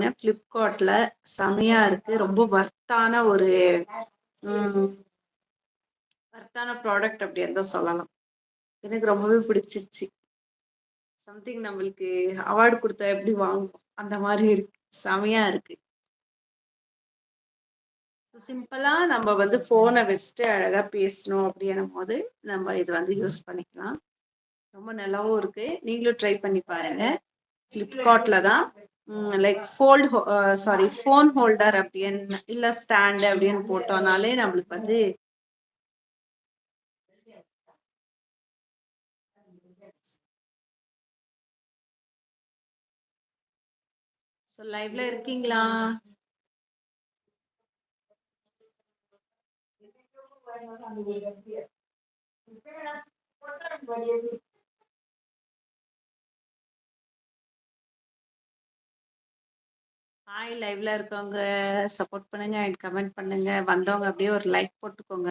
வாங்கினேன் ஃப்ளிப்கார்ட்ல. செமையா இருக்கு. ரொம்ப வொர்த்தான ஒரு ம் வொர்த்தான ப்ராடக்ட் அப்படின்னு தான் சொல்லலாம். எனக்கு ரொம்பவே பிடிச்சிருச்சு. சம்திங் நம்மளுக்கு அவார்டு குடுத்தா எப்படி வாங்குவோம், அந்த மாரி இருக்கு. செமையா இருக்கு. சிம்பிளா நம்ம வந்து ஃபோன வச்சுட்டு அழகா பேசணும் அப்படின்னும்போது, நம்ம இது வந்து யூஸ் பண்ணிக்கலாம். ரொம்ப நல்லாவும் இருக்கு. நீங்களும் ட்ரை பண்ணி பாருங்க. ஃப்ளிப்கார்ட்ல தான். லைக் ஃபோன் ஹோல்டர் அப்படின்னு இல்ல ஸ்டாண்ட் அப்படின்னு போட்டோம்னாலே நம்மளுக்கு வந்து லைவ்ல இருக்கீங்களா? ஹாய், லைவ்ல இருக்கவங்க சப்போர்ட் பண்ணுங்க அண்ட் கமெண்ட் பண்ணுங்க. வந்தவங்க அப்படியே ஒரு லைக் போட்டுக்கோங்க.